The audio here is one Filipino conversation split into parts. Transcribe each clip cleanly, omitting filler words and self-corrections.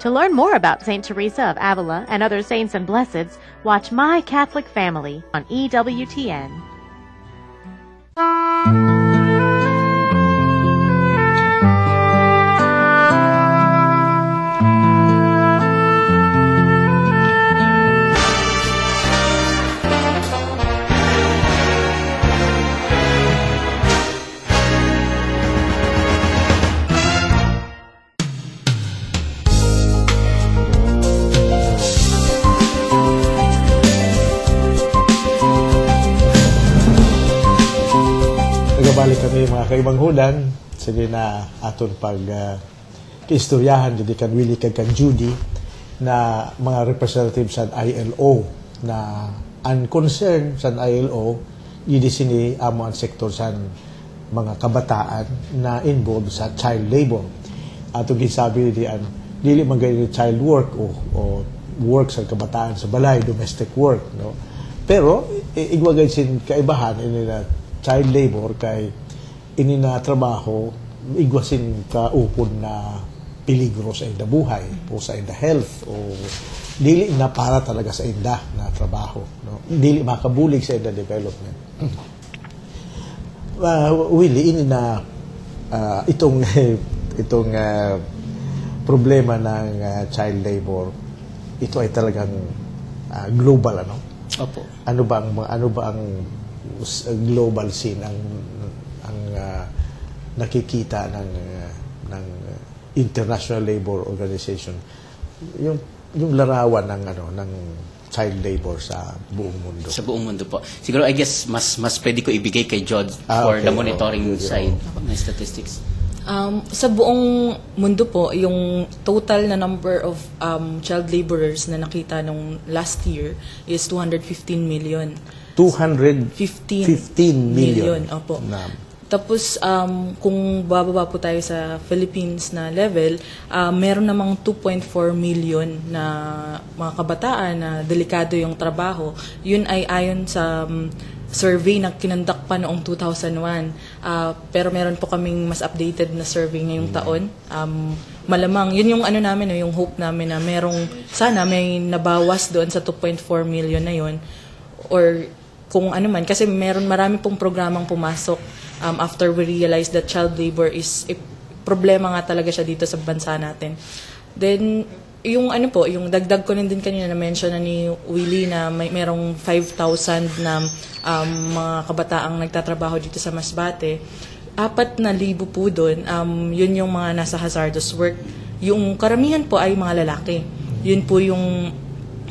To learn more about St. Teresa of Avila and other saints and blesseds, watch My Catholic Family on EWTN. Balik kami mga kaibanghudan, sige na aton pag kiistoryahan jadi kan Willie kag kan Judy na mga representatives sa ILO na unconcerned sa ILO yun sini amo ang sektor sa mga kabataan na involved sa child labor. Ato gisabi diyan dili man gayud child work o work sa kabataan sa balay, domestic work, no. Pero igwagay sin kaibahan ini na child labor kay ini na trabaho igwasin ka upod na peligro sa ida buhay o sa ida health o dili na para talaga sa ida na trabaho, no? Dili makabulig sa ida development. Willie, ini na itong problema ng child labor, ito ay talagang global, ano? Opo. Ano ba ang global scene ang nakikita ng International Labor Organization, yung larawan ng child labor sa buong mundo. Sa buong mundo po. Siguro I guess mas pwede ko ibigay kay Jod for the monitoring side ng statistics. Sa buong mundo po, yung total na number of child laborers na nakita nung last year is 215 million. 215 million. Opo. Tapos, kung bababa po tayo sa Philippines na level, meron namang 2.4 million na mga kabataan na delikado yung trabaho. Yun ay ayon sa survey na kinandak pa noong 2001. Pero meron po kaming mas updated na survey ngayong taon. Malamang, yun yung ano namin, yung hope namin na sana may nabawas doon sa 2.4 million na yun. Or kung ano man, kasi marami pong programang pumasok after we realized that child labor is problema nga talaga siya dito sa bansa natin. Then, yung yung dagdag ko din kanina na mention na ni Willie na merong 5,000 na mga kabataang nagtatrabaho dito sa Masbate. 4,000 po doon, yun yung mga nasa hazardous work. Yung karamihan po ay mga lalaki. Yun po yung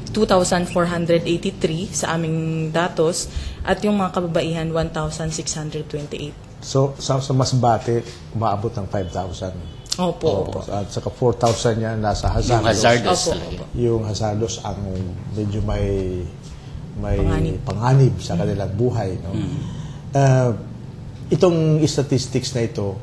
2,483 sa aming datos at yung mga kababaihan 1,628. So sa Masbate umaabot ng 5,000. Opo. At saka 4,000 yan nasa hazardous. Yung hazardous. Yung hazardous ang medyo may panganib sa kanilang buhay, no? Itong statistics na ito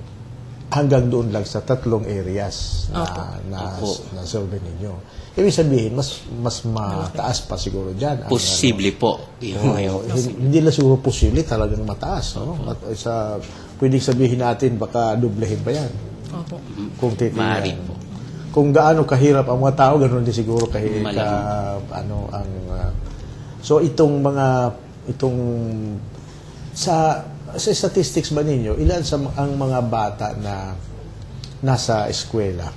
hanggang doon lang sa 3 areas na survey ninyo. Ibig sabihin, mas mataas pa siguro dyan. Posible po. Hindi lang siguro posible, talagang mataas. No? Pwedeng sabihin natin, baka dublehin pa yan. Opo. Kung titingnan. Po. Kung gaano kahirap ang mga tao, ganoon din siguro kahirap. So sa statistics ba ninyo, ilan ang mga bata na nasa eskwela?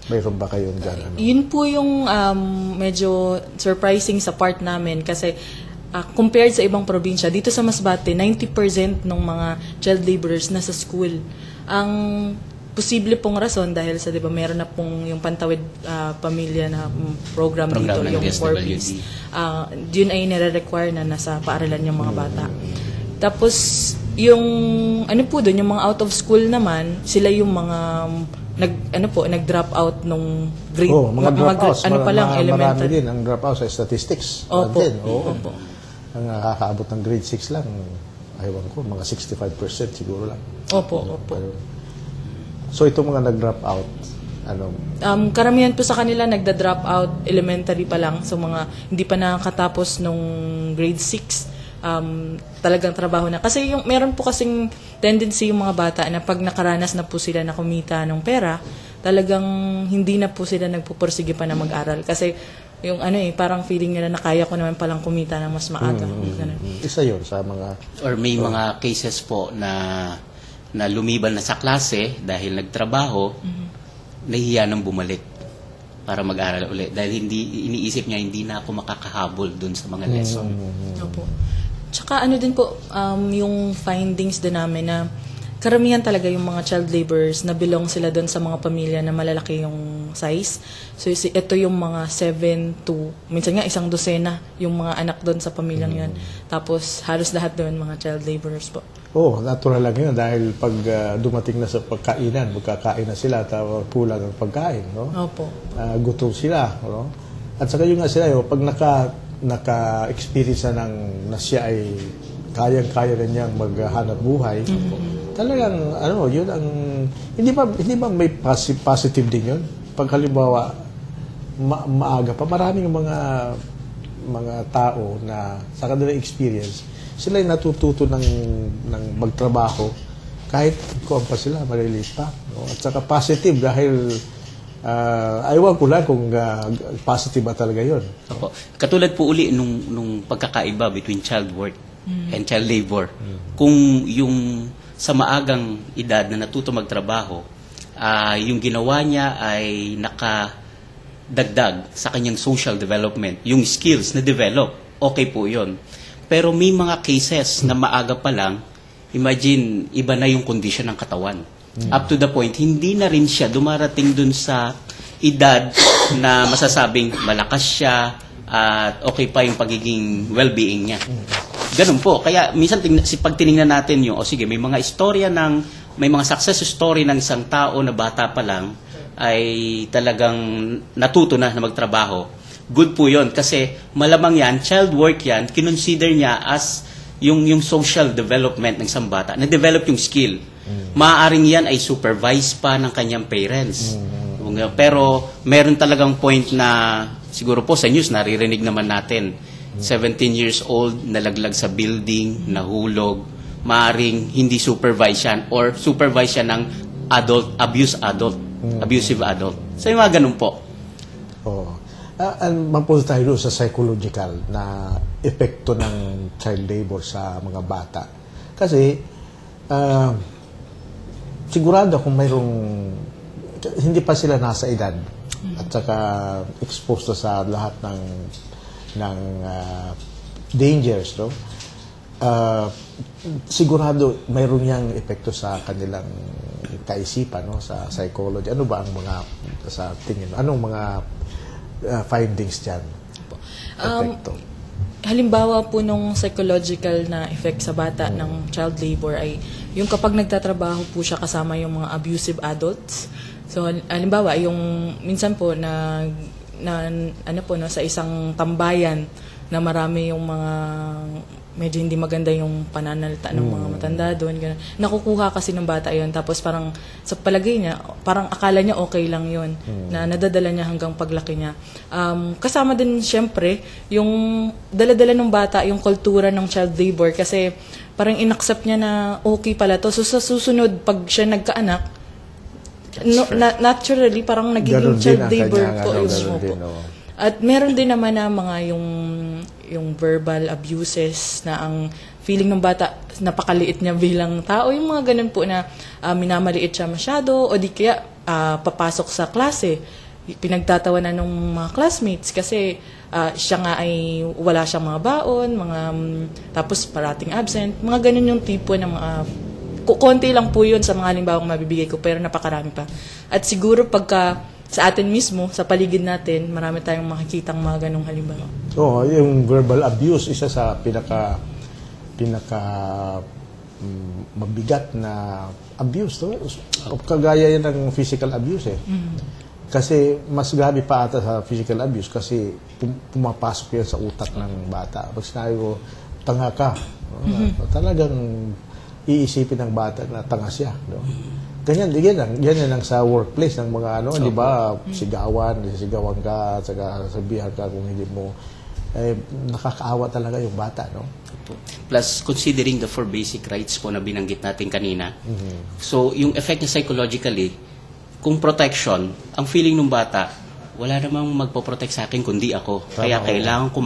Mayroon ba kayong dyan? Yun po yung medyo surprising sa part namin kasi compared sa ibang probinsya, dito sa Masbate, 90% ng mga child laborers nasa school. Ang posible pong rason dahil sa, 'di ba, meron na pong yung Pantawid Pamilya na program dito, yung 4Ps. Yun ay nire-require na nasa paaralan yung mga bata. Tapos, yung doon, yung mga out of school naman, sila yung mga nag-drop out nung grade. Mga dropouts. Elementary. Marami din ang dropout sa statistics. Opo. Opo. Ang nakakaabot ng grade 6 lang, ayaw ko, mga 65% siguro lang. Opo. So, itong mga nag-drop out, karamihan po sa kanila nagda-drop out elementary pa lang. So, mga hindi pa nakakatapos nung grade 6. Talagang trabaho na. Kasi meron po kasing tendency yung mga bata na pag nakaranas na po sila na kumita ng pera, talagang hindi na po sila nagpupursige pa na mag-aral. Kasi yung parang feeling nila na kaya ko naman palang kumita ng mas maaga. Ganun. Isa yun sa mga... Or may mga cases po na lumiban na sa klase dahil nagtrabaho, nahihiya nang bumalik para mag-aral ulit. Dahil iniisip niya, hindi na ako makakahabol dun sa mga lesson. Opo. Tsaka din po, yung findings din namin na karamihan talaga yung mga child laborers na belong sila doon sa mga pamilya na malalaki yung size. So ito yung mga 7 to, minsan nga 1 dosena yung mga anak doon sa pamilyang yun. Tapos halos lahat doon mga child laborers po. Natural lang yun dahil pag dumating na sa pagkainan, magkakain na sila, tapos kulang ang pagkain, no? Opo. Gutom sila, no? At saka yung nga sila, pag naka-experience na siya ay kayang-kaya na niyang maghanap buhay, talagang, yun ang, hindi ba may positive din yun? Pag halimbawa, maaga pa, maraming mga tao na sa kanilang experience, sila ay natututo ng magtrabaho kahit kung pa sila, maliliit pa. No? At saka positive dahil aywan ko lang kung positive ba talaga yun. Opo. Katulad po uli nung pagkakaiba between child work and child labor. Kung yung sa maagang edad na natuto magtrabaho, yung ginawa niya ay nakadagdag sa kanyang social development, yung skills na develop, okay po yun. Pero may mga cases na maaga pa lang, imagine, iba na yung condition ng katawan. Up to the point, hindi na rin siya dumarating dun sa edad na masasabing malakas siya at okay pa yung pagiging well-being niya. Ganun po. Kaya minsan pag tinignan natin yung, sige, may mga success story ng isang tao na bata pa lang ay talagang natuto na magtrabaho. Good po yun kasi malamang yan, child work yan, kinonsider niya as yung social development ng isang bata. Na-develop yung skill. Maaaring yan ay supervised pa ng kanyang parents. Pero meron talagang point na siguro po sa news naririnig naman natin. 17 years old, nalaglag sa building, nahulog, maaring hindi supervised yan or supervised yan ng abusive adult. So yung mga ganun po. Mapunta tayo sa psychological na epekto ng child labor sa mga bata. Kasi, sigurado kung mayroong, hindi pa sila nasa edad at saka exposed sa lahat ng dangers, no? Sigurado mayroon yang epekto sa kanilang kaisipan, no? Sa psychology. Ano ba ang mga, sa tingin, anong mga findings dyan? Epekto. Halimbawa po nung psychological na effect sa bata ng child labor ay yung kapag nagtatrabaho po siya kasama yung mga abusive adults. So halimbawa yung minsan po sa isang tambayan na marami yung mga medyo hindi maganda yung pananalita ng mga matanda doon. Nakukuha kasi ng bata yon, tapos parang sa palagay niya, parang akala niya okay lang yon, na nadadala niya hanggang paglaki niya. Kasama din siyempre yung dala-dala ng bata, yung kultura ng child labor kasi parang inaccept niya na okay pala to. So sa susunod, pag siya nagkaanak, naturally parang nagiging child labor po yung At meron din naman na mga yung verbal abuses na ang feeling ng bata napakaliit niya bilang tao, yung mga ganun po na minamaliit siya masyado o di kaya papasok sa klase pinagtatawanan ng mga classmates kasi siya nga ay wala siyang mga baon, tapos parating absent, mga ganun yung tipo ng mga konti lang po yun sa mga halimbawang mabibigay ko pero napakarami pa. At siguro pagka sa atin mismo, sa paligid natin, marami tayong makikitang mga ganong halimbawa. Yung verbal abuse, isa sa pinaka mabigat na abuse. Kagaya yan ng physical abuse. Kasi mas grabe pa ata sa physical abuse kasi pumapasok yan sa utak ng bata. Pag sinabi ko, tanga ka. Talagang iisipin ng bata na tanga siya. No? Ganyan lang sa workplace ng mga di ba, sigawan ka, saka sabihan ka kung hindi mo, nakakaawa talaga yung bata, no? Plus, considering the 4 basic rights po na binanggit natin kanina, so yung effect niya psychologically, kung protection, ang feeling ng bata, wala namang magpo-protect sa akin kundi ako. Kaya Tama, kailangan ko